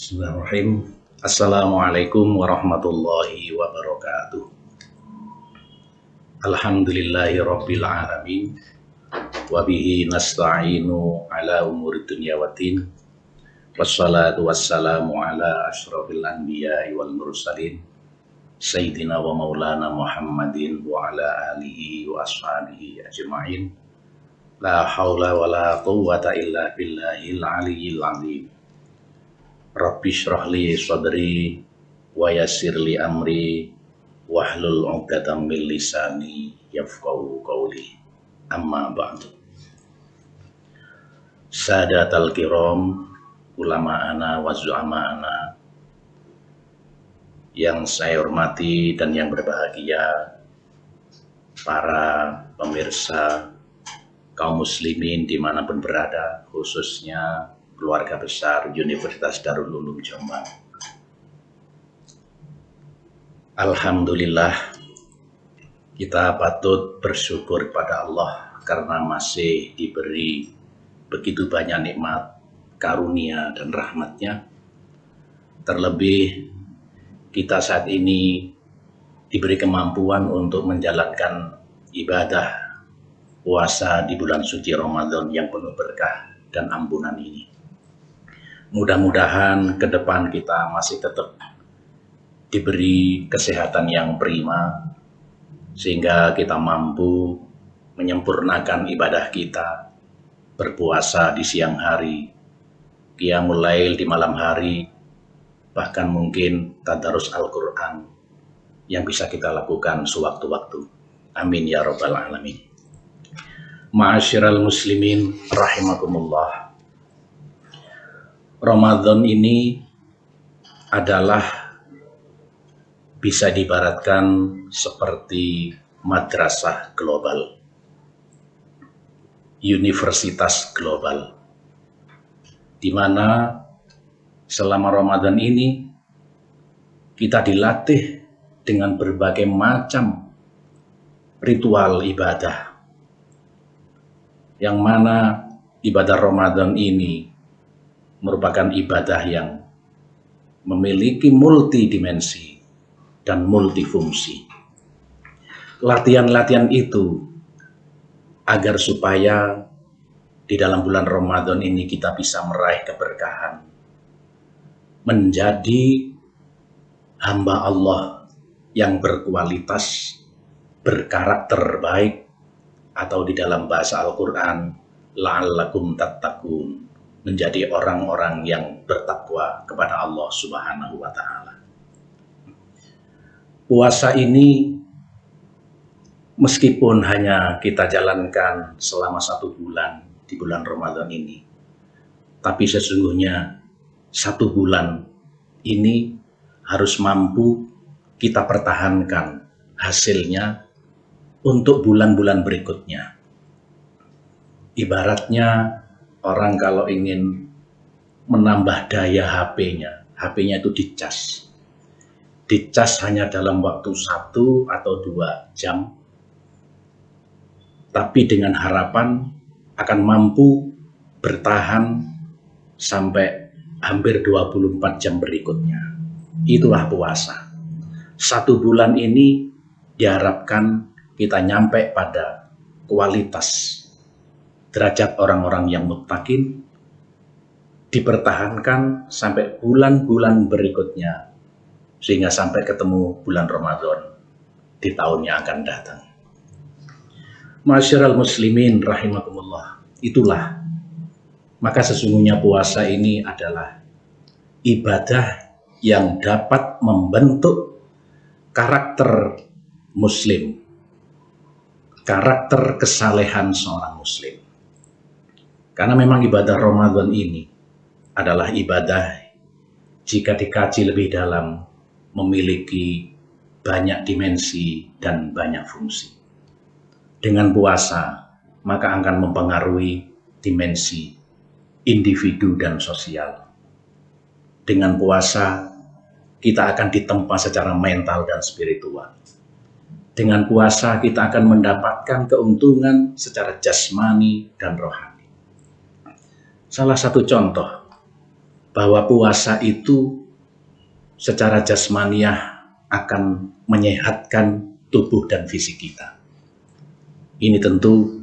Bismillahirrahmanirrahim. Assalamualaikum warahmatullahi wabarakatuh. Alhamdulillahi rabbil alamin. Wabihi nasta'inu ala umuri dunya waddin. Wassalatu wassalamu ala ashrafil anbiya'i wal mursalin Sayyidina wa maulana Muhammadin wa ala alihi wa ashabihi ajma'in. La hawla wa la quwwata illa billahil aliyyil azim. Rabbi shrah li sadri wa yassir li amri wahlul 'uqdatam min lisani yafqahu qawli. Amma ba'du. Sadatal kiram, ulama'ana wa zu'ama'ana yang saya hormati dan yang berbahagia, para pemirsa kaum muslimin dimanapun berada, khususnya keluarga besar Universitas Darul Ulum Jombang. Alhamdulillah, kita patut bersyukur pada Allah karena masih diberi begitu banyak nikmat, karunia dan rahmatnya. Terlebih kita saat ini diberi kemampuan untuk menjalankan ibadah puasa di bulan suci Ramadan yang penuh berkah dan ampunan ini. Mudah-mudahan ke depan kita masih tetap diberi kesehatan yang prima, sehingga kita mampu menyempurnakan ibadah kita, berpuasa di siang hari, qiyamul lail di malam hari, bahkan mungkin tadarus Al-Quran yang bisa kita lakukan sewaktu-waktu. Amin ya rabbal alamin. Ma'asyiral muslimin rahimakumullah. Ramadan ini adalah bisa diibaratkan seperti madrasah global, universitas global, di mana selama Ramadan ini kita dilatih dengan berbagai macam ritual ibadah, yang mana ibadah Ramadan ini merupakan ibadah yang memiliki multidimensi dan multifungsi. Latihan-latihan itu agar supaya di dalam bulan Ramadan ini kita bisa meraih keberkahan, menjadi hamba Allah yang berkualitas, berkarakter baik, atau di dalam bahasa Al-Quran, la'allakum tattaqun, menjadi orang-orang yang bertakwa kepada Allah Subhanahu wa Ta'ala. Puasa ini meskipun hanya kita jalankan selama 1 bulan di bulan Ramadan ini, tapi sesungguhnya 1 bulan ini harus mampu kita pertahankan hasilnya untuk bulan-bulan berikutnya. Ibaratnya orang kalau ingin menambah daya HP-nya itu dicas. Dicas hanya dalam waktu 1 atau 2 jam, tapi dengan harapan akan mampu bertahan sampai hampir 24 jam berikutnya. Itulah puasa. 1 bulan ini diharapkan kita nyampe pada kualitas derajat orang-orang yang muttaqin, dipertahankan sampai bulan-bulan berikutnya, sehingga sampai ketemu bulan Ramadan di tahun yang akan datang. Ma'asyiral muslimin rahimakumullah. Itulah, maka sesungguhnya puasa ini adalah ibadah yang dapat membentuk karakter muslim, karakter kesalehan seorang muslim. Karena memang ibadah Ramadan ini adalah ibadah, jika dikaji lebih dalam, memiliki banyak dimensi dan banyak fungsi. Dengan puasa, maka akan mempengaruhi dimensi individu dan sosial. Dengan puasa, kita akan ditempa secara mental dan spiritual. Dengan puasa, kita akan mendapatkan keuntungan secara jasmani dan rohani. Salah satu contoh bahwa puasa itu secara jasmaniah akan menyehatkan tubuh dan fisik kita. Ini tentu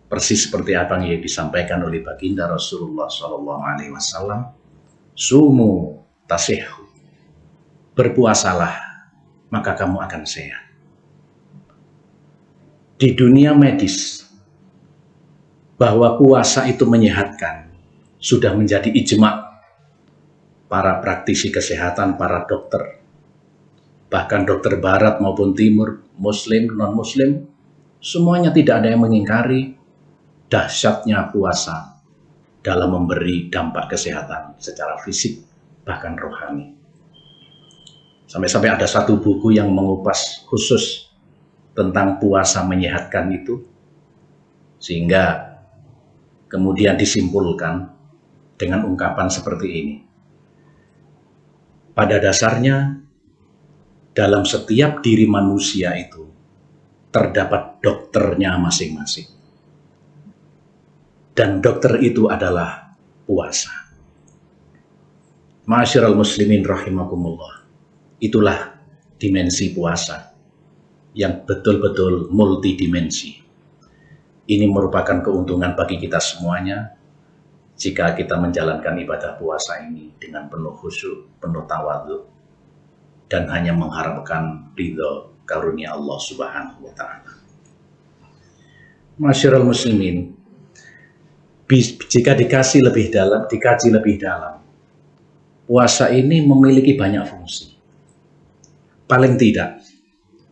persis seperti apa yang disampaikan oleh baginda Rasulullah SAW. Sumu tasihhu, berpuasalah maka kamu akan sehat. Di dunia medis, bahwa puasa itu menyehatkan sudah menjadi ijma' para praktisi kesehatan, para dokter, bahkan dokter barat maupun timur, muslim, non-muslim, semuanya tidak ada yang mengingkari dahsyatnya puasa dalam memberi dampak kesehatan secara fisik, bahkan rohani. Sampai-sampai ada satu buku yang mengupas khusus tentang puasa menyehatkan itu, sehingga kemudian disimpulkan dengan ungkapan seperti ini. Pada dasarnya, dalam setiap diri manusia itu terdapat dokternya masing-masing. Dan dokter itu adalah puasa. Ma'asyiral muslimin rahimakumullah. Itulah dimensi puasa yang betul-betul multidimensi. Ini merupakan keuntungan bagi kita semuanya jika kita menjalankan ibadah puasa ini dengan penuh khusyuk, penuh tawadhu, dan hanya mengharapkan ridho karunia Allah Subhanahu wa Ta'ala. Ma'asyiral muslimin, jika dikaji lebih dalam, puasa ini memiliki banyak fungsi. Paling tidak,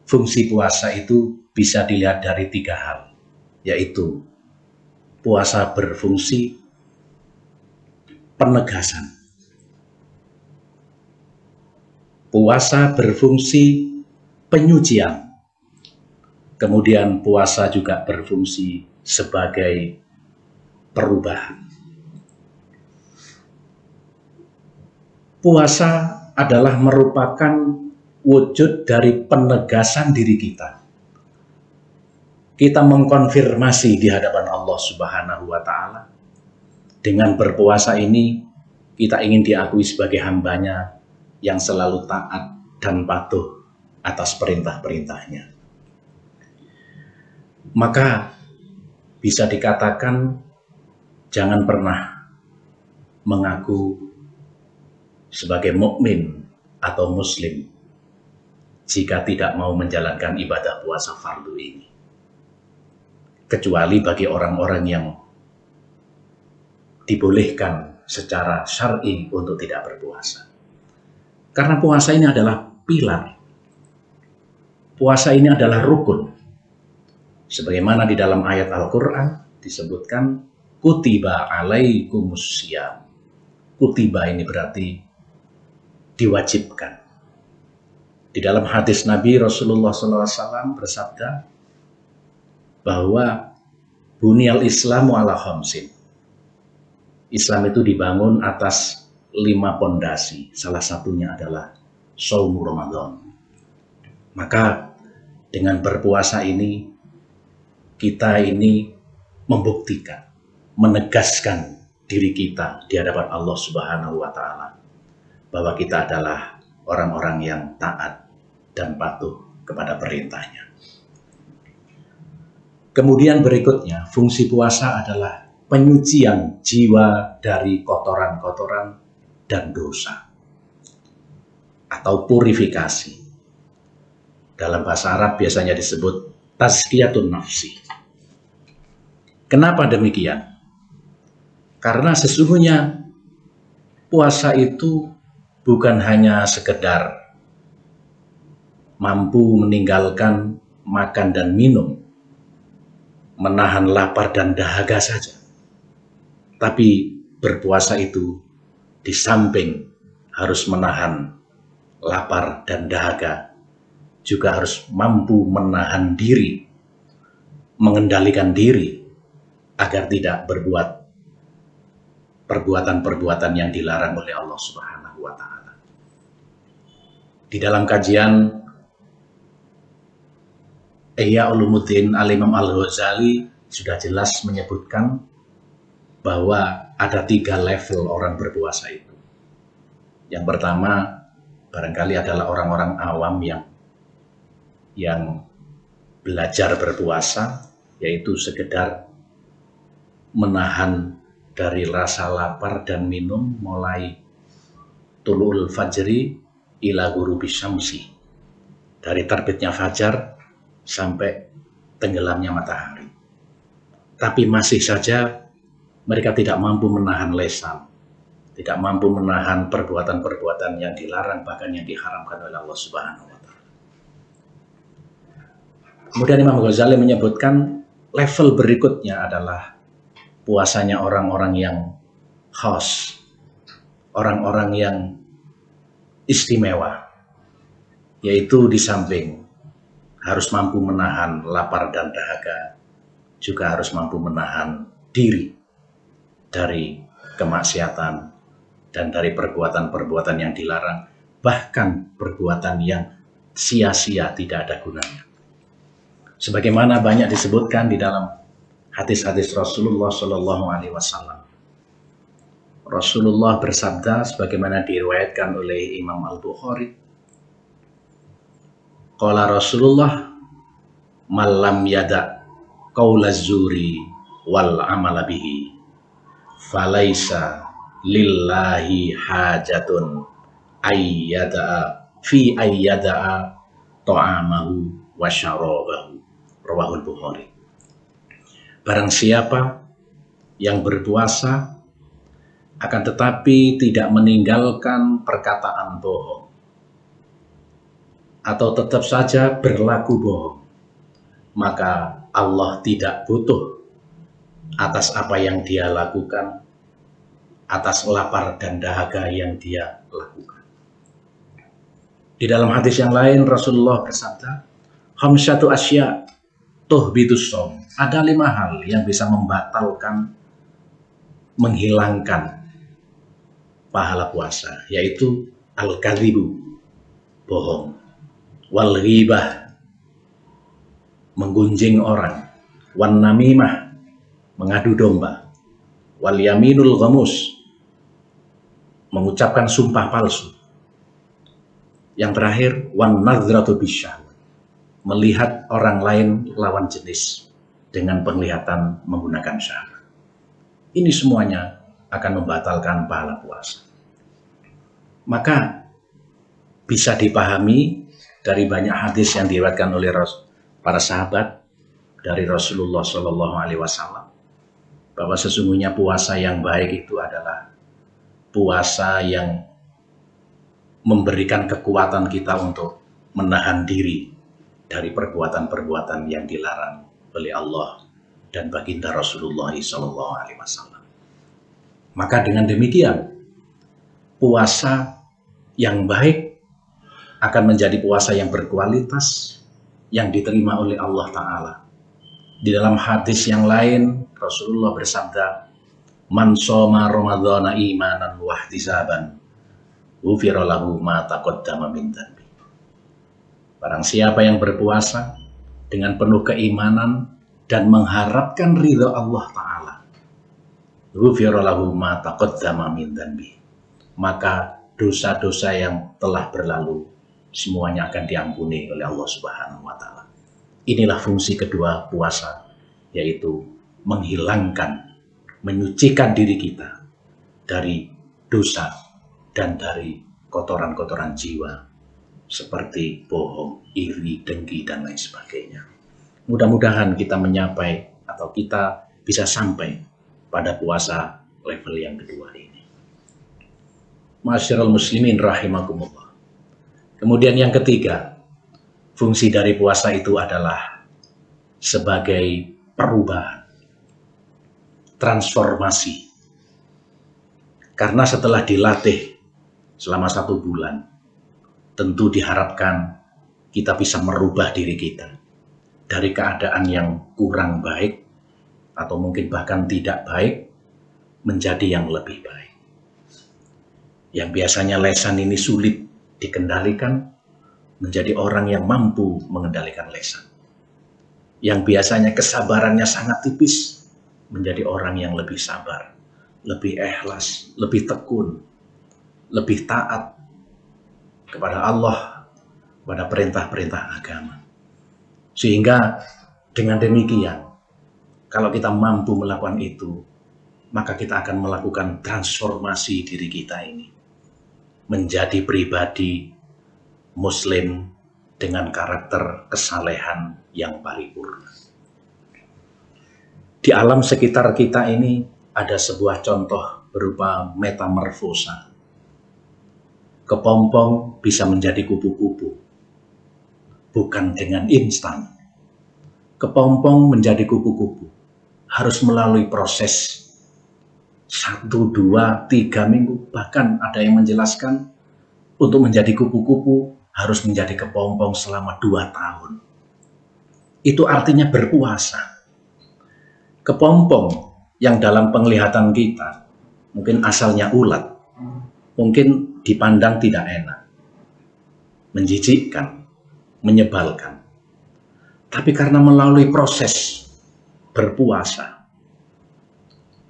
fungsi puasa itu bisa dilihat dari 3 hal, yaitu puasa berfungsi penegasan, puasa berfungsi penyucian, kemudian puasa juga berfungsi sebagai perubahan. Puasa adalah merupakan wujud dari penegasan diri kita. Kita mengkonfirmasi di hadapan Allah Subhanahu wa Ta'ala. Dengan berpuasa ini, kita ingin diakui sebagai hambanya yang selalu taat dan patuh atas perintah-perintahnya. Maka bisa dikatakan jangan pernah mengaku sebagai mukmin atau muslim jika tidak mau menjalankan ibadah puasa fardu ini. Kecuali bagi orang-orang yang dibolehkan secara syar'i untuk tidak berpuasa. Karena puasa ini adalah pilar. Puasa ini adalah rukun. Sebagaimana di dalam ayat Al-Quran disebutkan, kutiba alaikumus syiyam. Kutiba ini berarti diwajibkan. Di dalam hadis Nabi Rasulullah SAW bersabda bahwa bunyal Islamu ala khamsin. Islam itu dibangun atas 5 pondasi. Salah satunya adalah shaum Ramadan. Maka dengan berpuasa ini kita ini membuktikan, menegaskan diri kita di hadapan Allah Subhanahu wa Ta'ala bahwa kita adalah orang-orang yang taat dan patuh kepada perintahnya. Kemudian berikutnya, fungsi puasa adalah penyucian jiwa dari kotoran-kotoran dan dosa atau purifikasi. Dalam bahasa Arab biasanya disebut tazkiyatun nafsi. Kenapa demikian? Karena sesungguhnya puasa itu bukan hanya sekedar mampu meninggalkan makan dan minum, menahan lapar dan dahaga saja. Tapi berpuasa itu di samping harus menahan lapar dan dahaga, juga harus mampu menahan diri, mengendalikan diri, agar tidak berbuat perbuatan-perbuatan yang dilarang oleh Allah Subhanahu wa Ta'ala. Di dalam kajian Ihya Ulumuddin Al-Imam Al-Ghazali sudah jelas menyebutkan bahwa ada 3 level orang berpuasa itu. Yang pertama, barangkali adalah orang-orang awam yang belajar berpuasa, yaitu sekedar menahan dari rasa lapar dan minum mulai tulul fajri ila ghurubi syamsi, dari terbitnya fajar sampai tenggelamnya matahari. Tapi masih saja mereka tidak mampu menahan lisan, tidak mampu menahan perbuatan-perbuatan yang dilarang, bahkan yang diharamkan oleh Allah Subhanahu wa Ta'ala. Kemudian Imam Ghazali menyebutkan level berikutnya adalah puasanya orang-orang yang khas, orang-orang yang istimewa, yaitu di samping harus mampu menahan lapar dan dahaga, juga harus mampu menahan diri dari kemaksiatan dan dari perbuatan-perbuatan yang dilarang, bahkan perbuatan yang sia-sia tidak ada gunanya. Sebagaimana banyak disebutkan di dalam hadis-hadis Rasulullah Shallallahu Alaihi Wasallam. Rasulullah bersabda sebagaimana diriwayatkan oleh Imam Al-Bukhari. Qala Rasulullah, malam yada qaula zuri wal amala bihi falaisa lillahi hajatun ayyada'a fi ayyada'a ta'amahu wa syarabahu. Rawahul Bukhari. Barang siapa yang berpuasa akan tetapi tidak meninggalkan perkataan bohong, atau tetap saja berlaku bohong, maka Allah tidak butuh atas apa yang dia lakukan, atas lapar dan dahaga yang dia lakukan. Di dalam hadis yang lain Rasulullah bersabda, khamsatu asya tuhbitus shaum. Ada 5 hal yang bisa membatalkan, menghilangkan pahala puasa, yaitu al-kadzibu, bohong, wal ghibah, menggunjing orang, wan namimah, mengadu domba, wal yaminul ghamus, mengucapkan sumpah palsu. Yang terakhir, wan nadzratu bisyahwat, melihat orang lain lawan jenis dengan penglihatan menggunakan syahwat. Ini semuanya akan membatalkan pahala puasa. Maka bisa dipahami dari banyak hadis yang diriwayatkan oleh para sahabat dari Rasulullah Shallallahu Alaihi Wasallam bahwa sesungguhnya puasa yang baik itu adalah puasa yang memberikan kekuatan kita untuk menahan diri dari perbuatan-perbuatan yang dilarang oleh Allah dan baginda Rasulullah Shallallahu Alaihi Wasallam. Maka dengan demikian, puasa yang baik akan menjadi puasa yang berkualitas, yang diterima oleh Allah Ta'ala. Di dalam hadis yang lain, Rasulullah bersabda, man shoma ramadhana imanan wa ihtisaban, ghufira lahu ma taqaddama min dhanbi. Barang siapa yang berpuasa dengan penuh keimanan dan mengharapkan ridha Allah Ta'ala, ghufira lahu ma taqaddama min dhanbi, maka dosa-dosa yang telah berlalu semuanya akan diampuni oleh Allah Subhanahu wa Ta'ala. Inilah fungsi kedua puasa, yaitu menghilangkan, menyucikan diri kita dari dosa dan dari kotoran-kotoran jiwa seperti bohong, iri, dengki, dan lain sebagainya. Mudah-mudahan kita menyapai atau kita bisa sampai pada puasa level yang kedua ini. Ma'asyiral muslimin rahimakumullah. Kemudian yang ketiga, fungsi dari puasa itu adalah sebagai perubahan, transformasi. Karena setelah dilatih selama 1 bulan, tentu diharapkan kita bisa merubah diri kita dari keadaan yang kurang baik atau mungkin bahkan tidak baik menjadi yang lebih baik. Yang biasanya lesan ini sulit dikendalikan menjadi orang yang mampu mengendalikan lesan. Yang biasanya kesabarannya sangat tipis menjadi orang yang lebih sabar, lebih ikhlas, lebih tekun. lebih taat kepada Allah, pada perintah-perintah agama. Sehingga dengan demikian, kalau kita mampu melakukan itu, maka kita akan melakukan transformasi diri kita ini menjadi pribadi Muslim dengan karakter kesalehan yang paripurna. Di alam sekitar kita ini ada sebuah contoh berupa metamorfosa. Kepompong bisa menjadi kupu-kupu, bukan dengan instan. Kepompong menjadi kupu-kupu harus melalui proses 1, 2, 3 minggu, bahkan ada yang menjelaskan untuk menjadi kupu-kupu harus menjadi kepompong selama 2 tahun. Itu artinya berpuasa. Kepompong yang dalam penglihatan kita mungkin asalnya ulat, mungkin dipandang tidak enak, menjijikkan, menyebalkan. Tapi karena melalui proses berpuasa,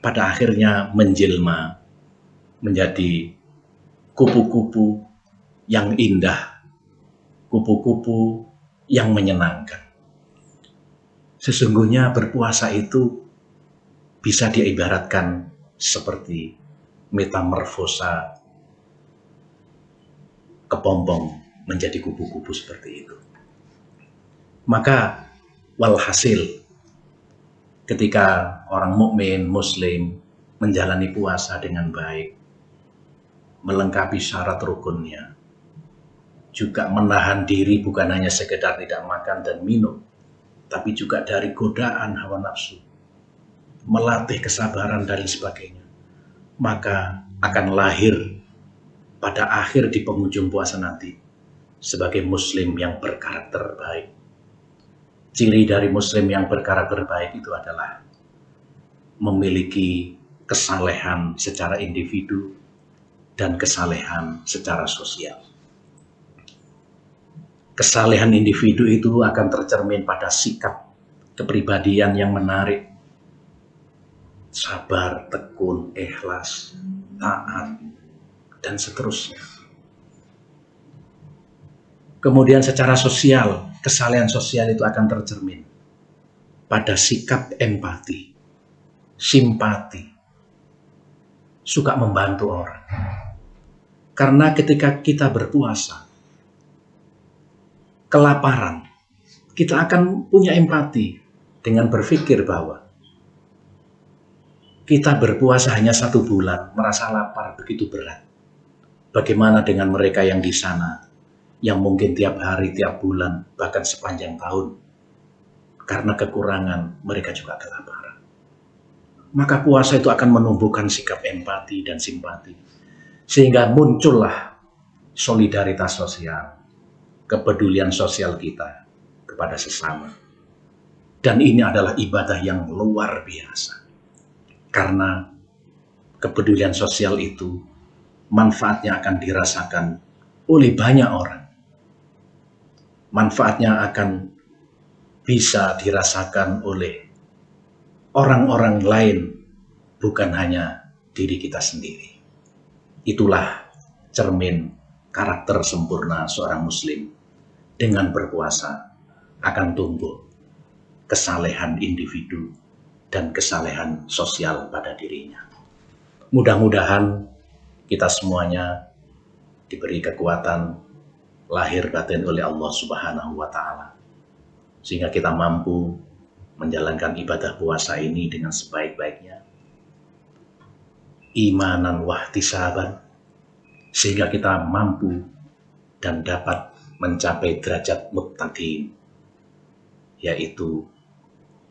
pada akhirnya menjelma menjadi kupu-kupu yang indah, kupu-kupu yang menyenangkan. Sesungguhnya berpuasa itu bisa diibaratkan seperti metamorfosa kepompong menjadi kupu-kupu seperti itu. Maka walhasil, ketika orang mukmin Muslim menjalani puasa dengan baik, melengkapi syarat rukunnya, juga menahan diri bukan hanya sekedar tidak makan dan minum, tapi juga dari godaan hawa nafsu, melatih kesabaran dan sebagainya, maka akan lahir pada akhir di penghujung puasa nanti sebagai Muslim yang berkarakter baik. Ciri dari Muslim yang berkarakter baik itu adalah memiliki kesalehan secara individu dan kesalehan secara sosial. Kesalehan individu itu akan tercermin pada sikap kepribadian yang menarik, sabar, tekun, ikhlas, taat, dan seterusnya. Kemudian secara sosial, kesalehan sosial itu akan tercermin pada sikap empati, simpati, suka membantu orang. Karena ketika kita berpuasa, kelaparan, kita akan punya empati dengan berpikir bahwa kita berpuasa hanya 1 bulan, merasa lapar begitu berat. Bagaimana dengan mereka yang di sana, yang mungkin tiap hari, tiap bulan, bahkan sepanjang tahun, karena kekurangan mereka juga kelaparan. Maka puasa itu akan menumbuhkan sikap empati dan simpati, sehingga muncullah solidaritas sosial, kepedulian sosial kita kepada sesama. Dan ini adalah ibadah yang luar biasa, karena kepedulian sosial itu manfaatnya akan dirasakan oleh banyak orang. Manfaatnya akan bisa dirasakan oleh orang-orang lain, bukan hanya diri kita sendiri. Itulah cermin karakter sempurna seorang Muslim. Dengan berpuasa akan tumbuh kesalehan individu dan kesalehan sosial pada dirinya. Mudah-mudahan kita semuanya diberi kekuatan lahir batin oleh Allah Subhanahu wa Ta'ala, sehingga kita mampu menjalankan ibadah puasa ini dengan sebaik-baiknya, imanan wahtisaban, sehingga kita mampu dan dapat mencapai derajat muttaqin, yaitu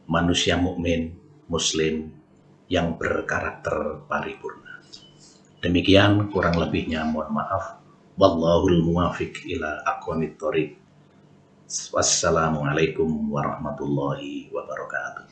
manusia mukmin Muslim yang berkarakter paripurna. Demikian kurang lebihnya, mohon maaf. Wallahul muwafiq ila aqwamit thoriq. Wassalamualaikum warahmatullahi wabarakatuh.